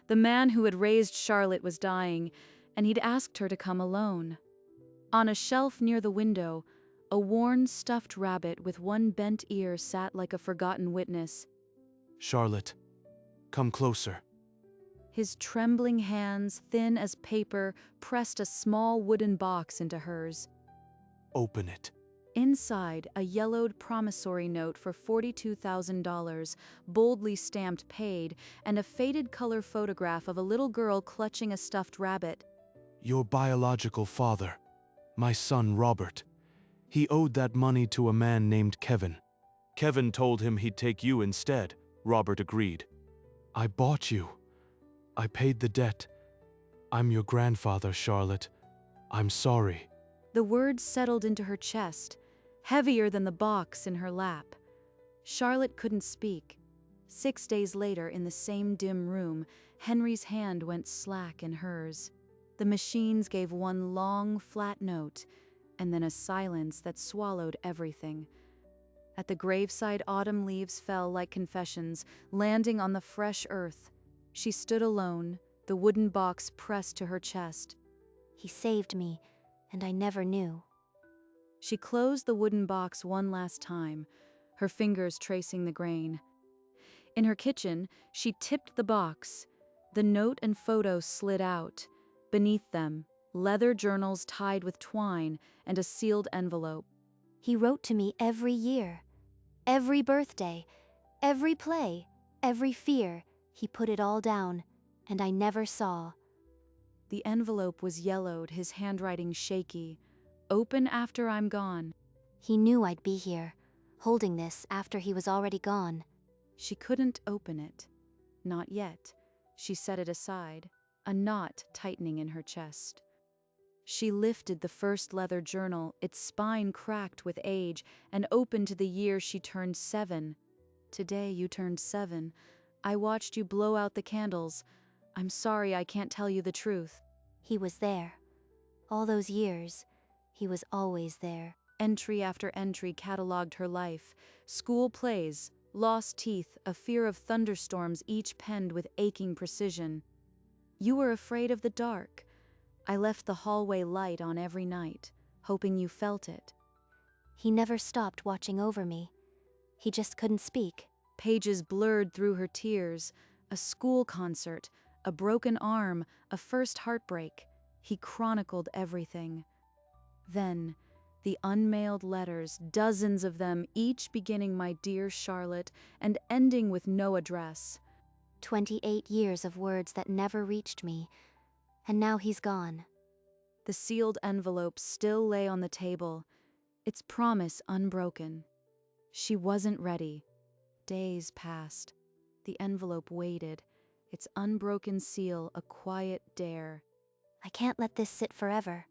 The man who had raised Charlotte was dying, and he'd asked her to come alone. On a shelf near the window, a worn stuffed rabbit with one bent ear sat like a forgotten witness. Charlotte, come closer. His trembling hands, thin as paper, pressed a small wooden box into hers. Open it. Inside, a yellowed promissory note for $42,000, boldly stamped paid, and a faded color photograph of a little girl clutching a stuffed rabbit. Your biological father, my son Robert. He owed that money to a man named Kevin. Kevin told him he'd take you instead. Robert agreed. I bought you. I paid the debt. I'm your grandfather, Charlotte. I'm sorry. The words settled into her chest, heavier than the box in her lap. Charlotte couldn't speak. 6 days later, in the same dim room, Henry's hand went slack in hers. The machines gave one long, flat note, and then a silence that swallowed everything. At the graveside, autumn leaves fell like confessions, landing on the fresh earth. She stood alone, the wooden box pressed to her chest. He saved me, and I never knew. She closed the wooden box one last time, her fingers tracing the grain. In her kitchen, she tipped the box. The note and photo slid out. Beneath them, leather journals tied with twine and a sealed envelope. He wrote to me every year. Every birthday, every play, every fear. He put it all down, and I never saw. The envelope was yellowed, his handwriting shaky. Open after I'm gone. He knew I'd be here, holding this after he was already gone. She couldn't open it. Not yet. She set it aside, a knot tightening in her chest. She lifted the first leather journal, its spine cracked with age, and opened to the year she turned 7. Today you turned 7. I watched you blow out the candles. I'm sorry I can't tell you the truth. He was there. All those years, he was always there. Entry after entry cataloged her life. School plays, lost teeth, a fear of thunderstorms, each penned with aching precision. You were afraid of the dark. I left the hallway light on every night, hoping you felt it. He never stopped watching over me. He just couldn't speak. Pages blurred through her tears. A school concert, a broken arm, a first heartbreak. He chronicled everything. Then, the unmailed letters, dozens of them, each beginning "My dear Charlotte" and ending with no address. 28 years of words that never reached me, and now he's gone. The sealed envelope still lay on the table, its promise unbroken. She wasn't ready. Days passed. The envelope waited, its unbroken seal a quiet dare. I can't let this sit forever.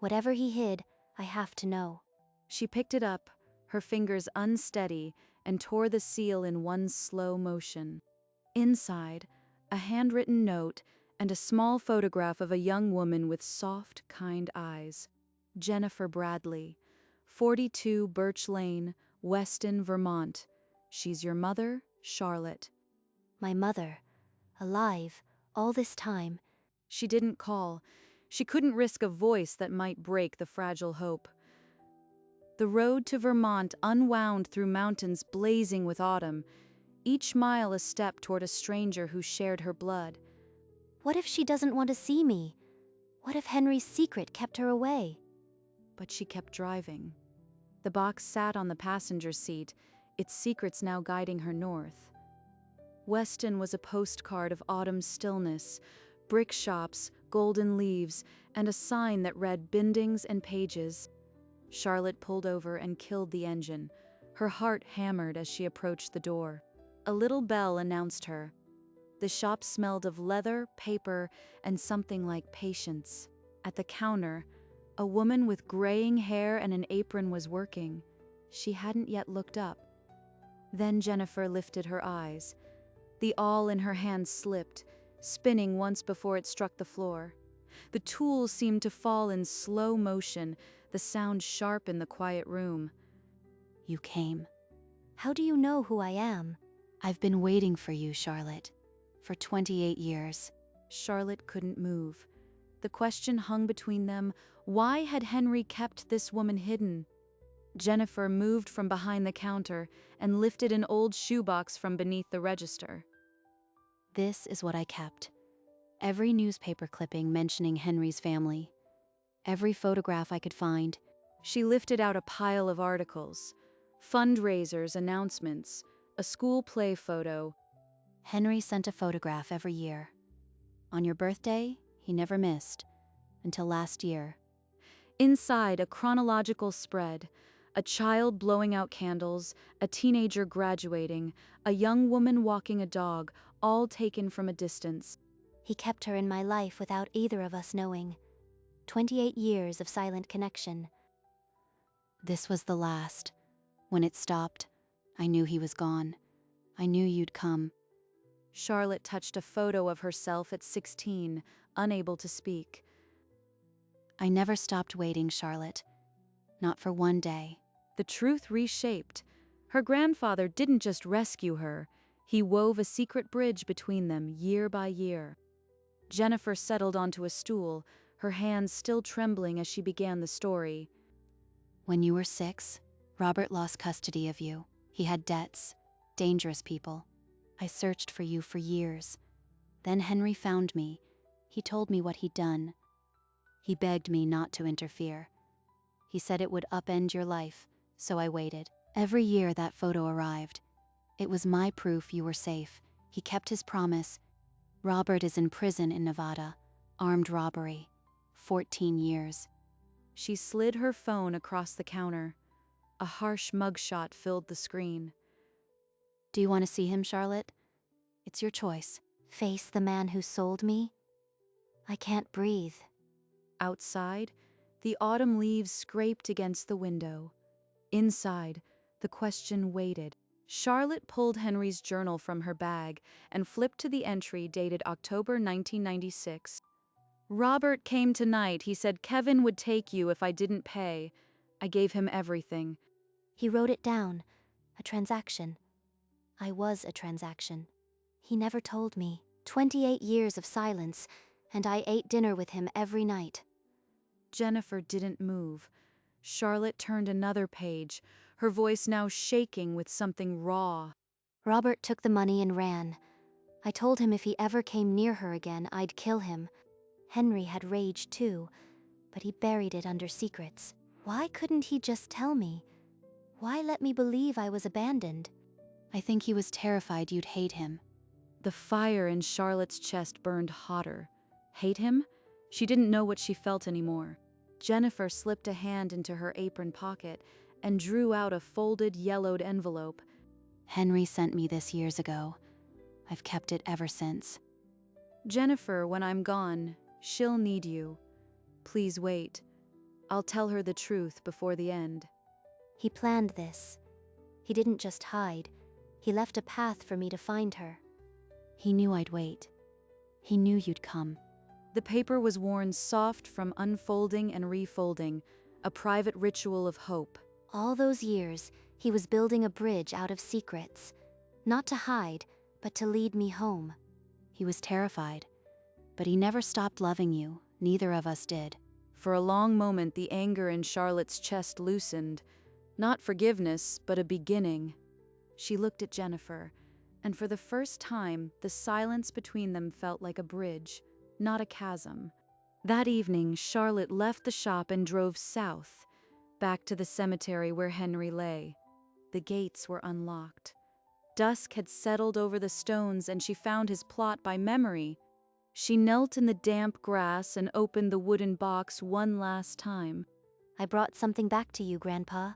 Whatever he hid, I have to know. She picked it up, her fingers unsteady, and tore the seal in one slow motion. Inside, a handwritten note and a small photograph of a young woman with soft, kind eyes. Jennifer Bradley, 42 Birch Lane, Weston, Vermont. She's your mother, Charlotte. My mother, alive, all this time. She didn't call. She couldn't risk a voice that might break the fragile hope. The road to Vermont unwound through mountains blazing with autumn, each mile a step toward a stranger who shared her blood. What if she doesn't want to see me? What if Henry's secret kept her away? But she kept driving. The box sat on the passenger seat, its secrets now guiding her north. Weston was a postcard of autumn stillness, brick shops, golden leaves, and a sign that read Bindings and Pages. Charlotte pulled over and killed the engine. Her heart hammered as she approached the door. A little bell announced her. The shop smelled of leather, paper, and something like patience. At the counter, a woman with graying hair and an apron was working. She hadn't yet looked up. Then Jennifer lifted her eyes. The awl in her hand slipped, spinning once before it struck the floor. The tools seemed to fall in slow motion, the sound sharp in the quiet room. You came. How do you know who I am? I've been waiting for you, Charlotte. For 28 years. Charlotte couldn't move. The question hung between them, why had Henry kept this woman hidden? Jennifer moved from behind the counter and lifted an old shoebox from beneath the register. This is what I kept. Every newspaper clipping mentioning Henry's family. Every photograph I could find. She lifted out a pile of articles, fundraisers, announcements, a school play photo. Henry sent a photograph every year. On your birthday, he never missed. Until last year. Inside, a chronological spread. A child blowing out candles, a teenager graduating, a young woman walking a dog, all taken from a distance. He kept her in my life without either of us knowing. 28 years of silent connection. This was the last. When it stopped, I knew he was gone. I knew you'd come. Charlotte touched a photo of herself at 16, unable to speak. I never stopped waiting, Charlotte. Not for one day. The truth reshaped. Her grandfather didn't just rescue her, he wove a secret bridge between them year by year. Jennifer settled onto a stool, her hands still trembling as she began the story. When you were 6, Robert lost custody of you. He had debts, dangerous people. I searched for you for years. Then Henry found me. He told me what he'd done. He begged me not to interfere. He said it would upend your life, so I waited. Every year that photo arrived. It was my proof you were safe. He kept his promise. Robert is in prison in Nevada. Armed robbery. 14 years. She slid her phone across the counter. A harsh mugshot filled the screen. Do you want to see him, Charlotte? It's your choice. Face the man who sold me? I can't breathe. Outside, the autumn leaves scraped against the window. Inside, the question waited. Charlotte pulled Henry's journal from her bag and flipped to the entry dated October 1996. Robert came tonight. He said Kevin would take you if I didn't pay. I gave him everything. He wrote it down. A transaction. I was a transaction. He never told me. 28 years of silence, and I ate dinner with him every night. Jennifer didn't move. Charlotte turned another page, her voice now shaking with something raw. Robert took the money and ran. I told him if he ever came near her again, I'd kill him. Henry had rage too, but he buried it under secrets. Why couldn't he just tell me? Why let me believe I was abandoned? I think he was terrified you'd hate him. The fire in Charlotte's chest burned hotter. Hate him? She didn't know what she felt anymore. Jennifer slipped a hand into her apron pocket and drew out a folded, yellowed envelope. Henry sent me this years ago. I've kept it ever since. Jennifer, when I'm gone, she'll need you. Please wait. I'll tell her the truth before the end. He planned this. He didn't just hide. He left a path for me to find her. He knew I'd wait. He knew you'd come. The paper was worn soft from unfolding and refolding, a private ritual of hope. All those years, he was building a bridge out of secrets. Not to hide, but to lead me home. He was terrified. But he never stopped loving you. Neither of us did. For a long moment, the anger in Charlotte's chest loosened. Not forgiveness, but a beginning. She looked at Jennifer, and for the first time, the silence between them felt like a bridge, not a chasm. That evening, Charlotte left the shop and drove south, back to the cemetery where Henry lay. The gates were unlocked. Dusk had settled over the stones and she found his plot by memory. She knelt in the damp grass and opened the wooden box one last time. I brought something back to you, Grandpa.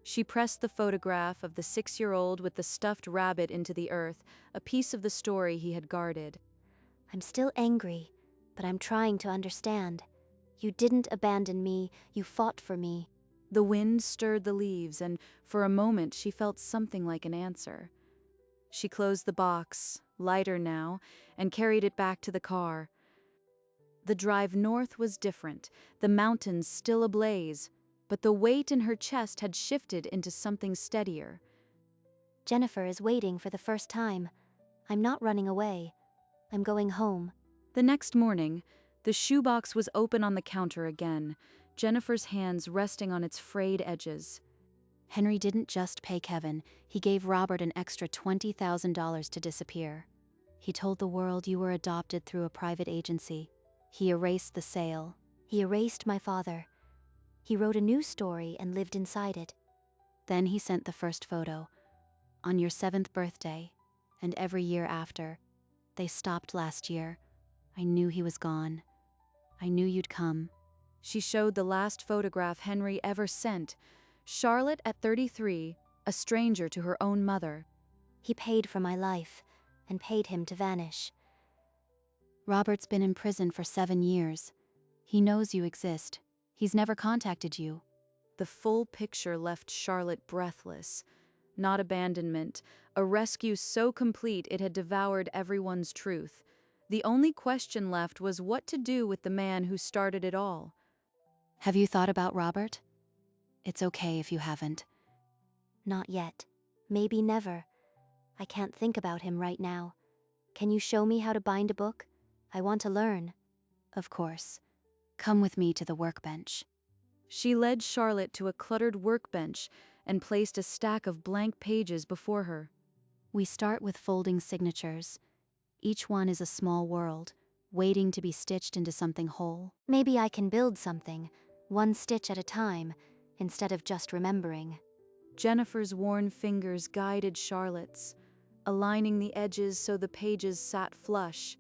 She pressed the photograph of the 6-year-old with the stuffed rabbit into the earth, a piece of the story he had guarded. I'm still angry, but I'm trying to understand. You didn't abandon me, you fought for me. The wind stirred the leaves, and for a moment she felt something like an answer. She closed the box, lighter now, and carried it back to the car. The drive north was different, the mountains still ablaze, but the weight in her chest had shifted into something steadier. Jennifer is waiting for the first time. I'm not running away. I'm going home. The next morning, the shoebox was open on the counter again, Jennifer's hands resting on its frayed edges. Henry didn't just pay Kevin, he gave Robert an extra $20,000 to disappear. He told the world you were adopted through a private agency. He erased the sale. He erased my father. He wrote a new story and lived inside it. Then he sent the first photo. On your 7th birthday, and every year after. They stopped last year. I knew he was gone. I knew you'd come. She showed the last photograph Henry ever sent. Charlotte at 33, a stranger to her own mother. He paid for my life, and paid him to vanish. Robert's been in prison for 7 years. He knows you exist. He's never contacted you. The full picture left Charlotte breathless. Not abandonment, a rescue so complete it had devoured everyone's truth. The only question left was what to do with the man who started it all. Have you thought about Robert? It's okay if you haven't. Not yet. Maybe never. I can't think about him right now. Can you show me how to bind a book? I want to learn. Of course. Come with me to the workbench. She led Charlotte to a cluttered workbench and placed a stack of blank pages before her. We start with folding signatures. Each one is a small world, waiting to be stitched into something whole. Maybe I can build something, one stitch at a time, instead of just remembering. Jennifer's worn fingers guided Charlotte's, aligning the edges so the pages sat flush.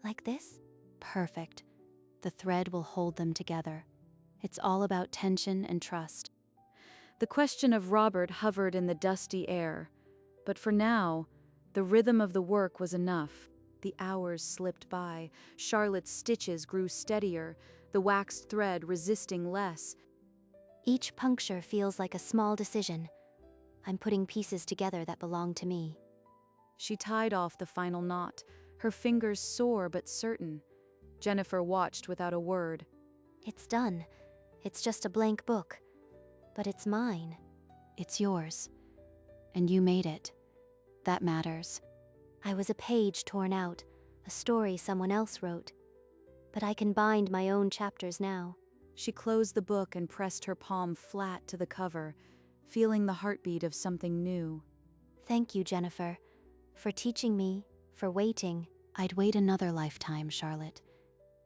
Like this? Perfect. The thread will hold them together. It's all about tension and trust. The question of Robert hovered in the dusty air. But for now, the rhythm of the work was enough. The hours slipped by. Charlotte's stitches grew steadier, the waxed thread resisting less. Each puncture feels like a small decision. I'm putting pieces together that belong to me. She tied off the final knot, her fingers sore but certain. Jennifer watched without a word. It's done. It's just a blank book. But it's mine. It's yours. And you made it. That matters. I was a page torn out, a story someone else wrote. But I can bind my own chapters now. She closed the book and pressed her palm flat to the cover, feeling the heartbeat of something new. Thank you, Jennifer, for teaching me, for waiting. I'd wait another lifetime, Charlotte.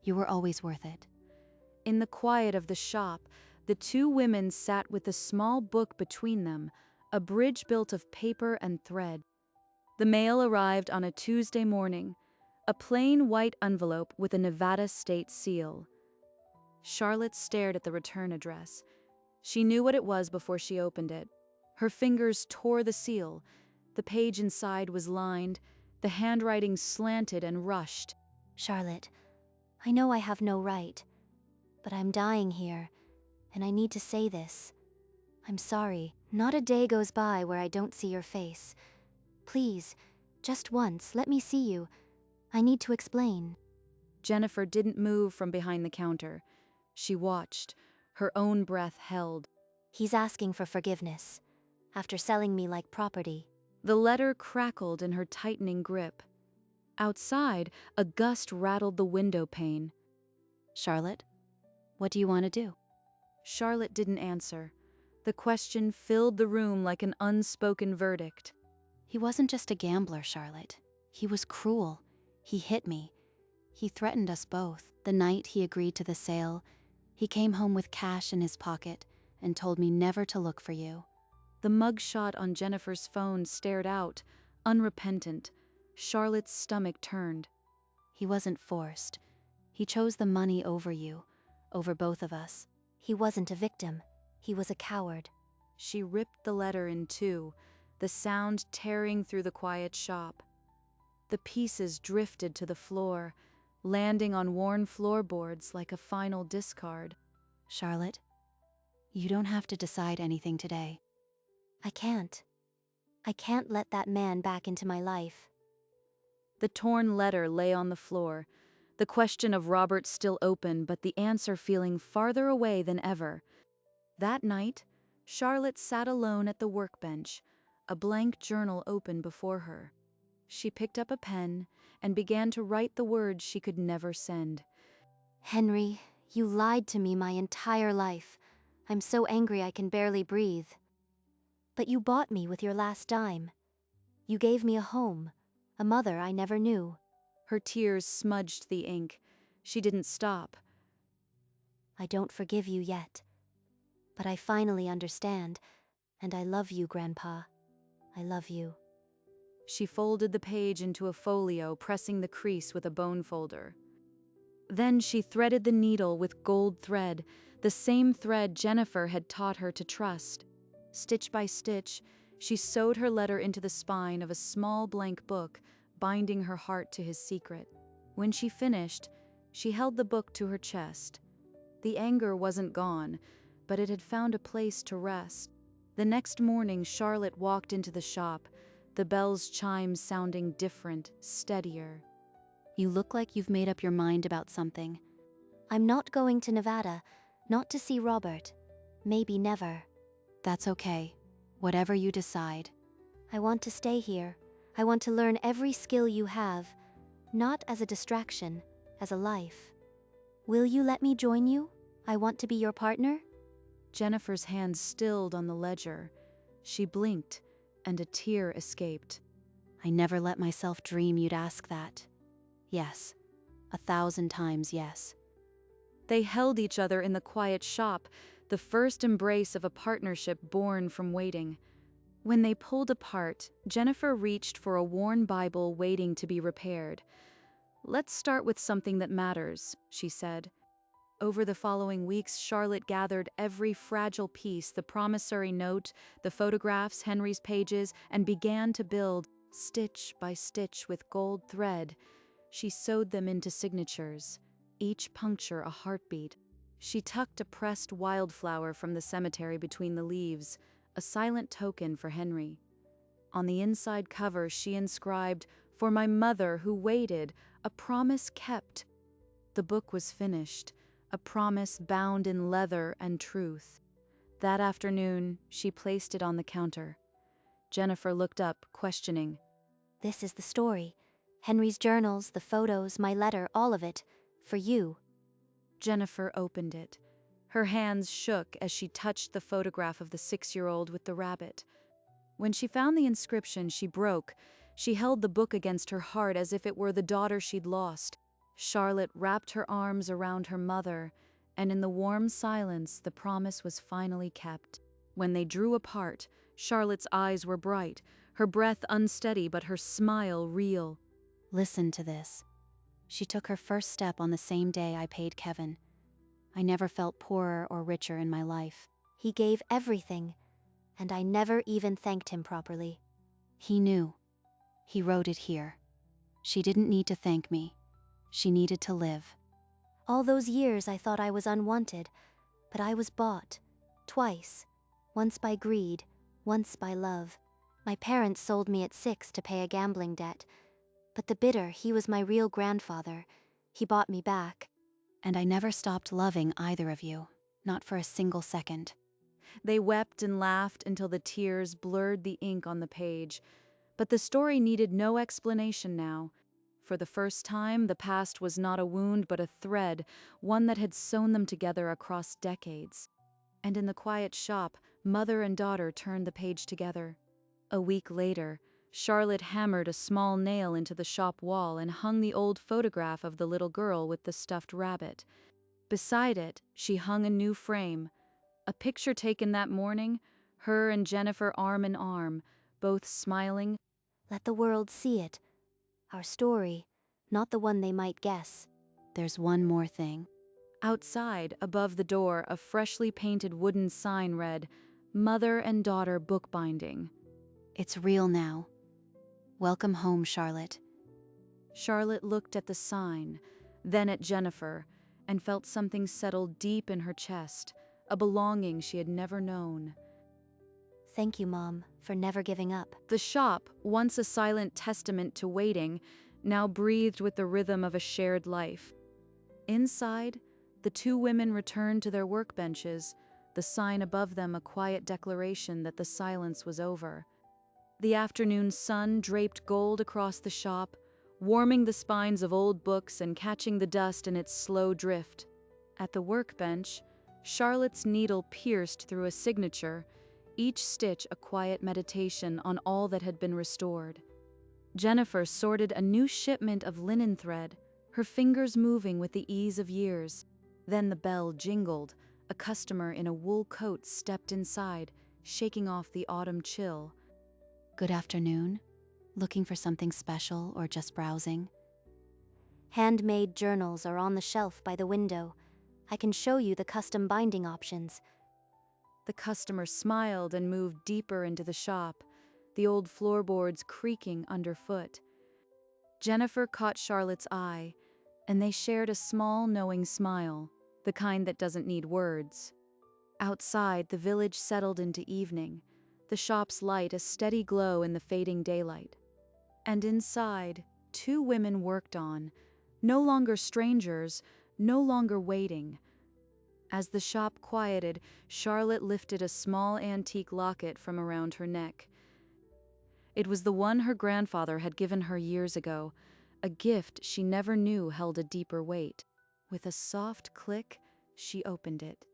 You were always worth it. In the quiet of the shop, the two women sat with a small book between them, a bridge built of paper and thread. The mail arrived on a Tuesday morning, a plain white envelope with a Nevada state seal. Charlotte stared at the return address. She knew what it was before she opened it. Her fingers tore the seal. The page inside was lined, the handwriting slanted and rushed. Charlotte, I know I have no right, but I'm dying here, and I need to say this. I'm sorry. Not a day goes by where I don't see your face. Please, just once, let me see you. I need to explain. Jennifer didn't move from behind the counter. She watched, her own breath held. He's asking for forgiveness, after selling me like property. The letter crackled in her tightening grip. Outside, a gust rattled the window pane. Charlotte, what do you want to do? Charlotte didn't answer. The question filled the room like an unspoken verdict. He wasn't just a gambler, Charlotte. He was cruel. He hit me. He threatened us both. The night he agreed to the sale, he came home with cash in his pocket and told me never to look for you. The mugshot on Jennifer's phone stared out, unrepentant. Charlotte's stomach turned. He wasn't forced. He chose the money over you, over both of us. He wasn't a victim. He was a coward. She ripped the letter in two, the sound tearing through the quiet shop. The pieces drifted to the floor, landing on worn floorboards like a final discard. Charlotte, you don't have to decide anything today. I can't. I can't let that man back into my life. The torn letter lay on the floor, the question of Robert still open, but the answer feeling farther away than ever. That night, Charlotte sat alone at the workbench, a blank journal open before her. She picked up a pen and began to write the words she could never send. Henry, you lied to me my entire life. I'm so angry I can barely breathe. But you bought me with your last dime. You gave me a home, a mother I never knew. Her tears smudged the ink. She didn't stop. I don't forgive you yet. But I finally understand, and I love you, Grandpa. I love you. She folded the page into a folio, pressing the crease with a bone folder. Then she threaded the needle with gold thread, the same thread Jennifer had taught her to trust. Stitch by stitch, she sewed her letter into the spine of a small blank book, binding her heart to his secret. When she finished, she held the book to her chest. The anger wasn't gone, but it had found a place to rest. The next morning, Charlotte walked into the shop, the bell's chimes sounding different, steadier. You look like you've made up your mind about something. I'm not going to Nevada, not to see Robert. Maybe never. That's okay. Whatever you decide. I want to stay here. I want to learn every skill you have, not as a distraction, as a life. Will you let me join you? I want to be your partner. Jennifer's hand stilled on the ledger. She blinked, and a tear escaped. I never let myself dream you'd ask that. Yes. 1,000 times yes. They held each other in the quiet shop, the first embrace of a partnership born from waiting. When they pulled apart, Jennifer reached for a worn Bible waiting to be repaired. "Let's start with something that matters," she said. Over the following weeks, Charlotte gathered every fragile piece, the promissory note, the photographs, Henry's pages, and began to build, stitch by stitch with gold thread. She sewed them into signatures, each puncture a heartbeat. She tucked a pressed wildflower from the cemetery between the leaves, a silent token for Henry. On the inside cover, she inscribed, "For my mother who waited, a promise kept." The book was finished, a promise bound in leather and truth. That afternoon, she placed it on the counter. Jennifer looked up, questioning. This is the story. Henry's journals, the photos, my letter, all of it. For you. Jennifer opened it. Her hands shook as she touched the photograph of the 6-year-old with the rabbit. When she found the inscription, she broke. She held the book against her heart as if it were the daughter she'd lost. Charlotte wrapped her arms around her mother, and in the warm silence, the promise was finally kept. When they drew apart, Charlotte's eyes were bright, her breath unsteady but her smile real. Listen to this. She took her first step on the same day I paid Kevin. I never felt poorer or richer in my life. He gave everything, and I never even thanked him properly. He knew. He wrote it here. She didn't need to thank me. She needed to live. All those years I thought I was unwanted, but I was bought. Twice. Once by greed, once by love. My parents sold me at 6 to pay a gambling debt. But the bidder, he was my real grandfather. He bought me back. And I never stopped loving either of you. Not for a single second. They wept and laughed until the tears blurred the ink on the page. But the story needed no explanation now. For the first time, the past was not a wound but a thread, one that had sewn them together across decades. And in the quiet shop, mother and daughter turned the page together. A week later, Charlotte hammered a small nail into the shop wall and hung the old photograph of the little girl with the stuffed rabbit. Beside it, she hung a new frame. A picture taken that morning, her and Jennifer arm in arm, both smiling. Let the world see it. Our story, not the one they might guess. There's one more thing. Outside, above the door, a freshly painted wooden sign read, "Mother and Daughter Bookbinding." It's real now. Welcome home, Charlotte. Charlotte looked at the sign, then at Jennifer, and felt something settle deep in her chest, a belonging she had never known. Thank you, Mom, for never giving up. The shop, once a silent testament to waiting, now breathed with the rhythm of a shared life. Inside, the two women returned to their workbenches, the sign above them a quiet declaration that the silence was over. The afternoon sun draped gold across the shop, warming the spines of old books and catching the dust in its slow drift. At the workbench, Charlotte's needle pierced through a signature, each stitch a quiet meditation on all that had been restored. Jennifer sorted a new shipment of linen thread, her fingers moving with the ease of years. Then the bell jingled. A customer in a wool coat stepped inside, shaking off the autumn chill. Good afternoon. Looking for something special or just browsing? Handmade journals are on the shelf by the window. I can show you the custom binding options. The customer smiled and moved deeper into the shop, the old floorboards creaking underfoot. Jennifer caught Charlotte's eye, and they shared a small, knowing smile, the kind that doesn't need words. Outside, the village settled into evening, the shop's light a steady glow in the fading daylight. And inside, two women worked on, no longer strangers, no longer waiting. As the shop quieted, Charlotte lifted a small antique locket from around her neck. It was the one her grandfather had given her years ago, a gift she never knew held a deeper weight. With a soft click, she opened it.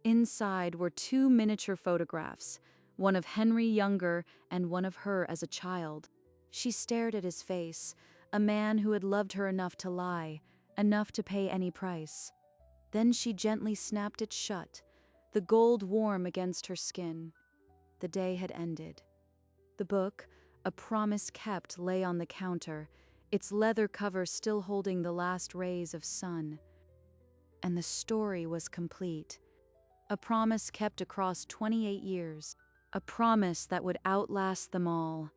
Inside were two miniature photographs, one of Henry younger and one of her as a child. She stared at his face, a man who had loved her enough to lie, enough to pay any price. Then she gently snapped it shut, the gold warm against her skin. The day had ended. The book, a promise kept, lay on the counter, its leather cover still holding the last rays of sun. And the story was complete. A promise kept across 28 years. A promise that would outlast them all.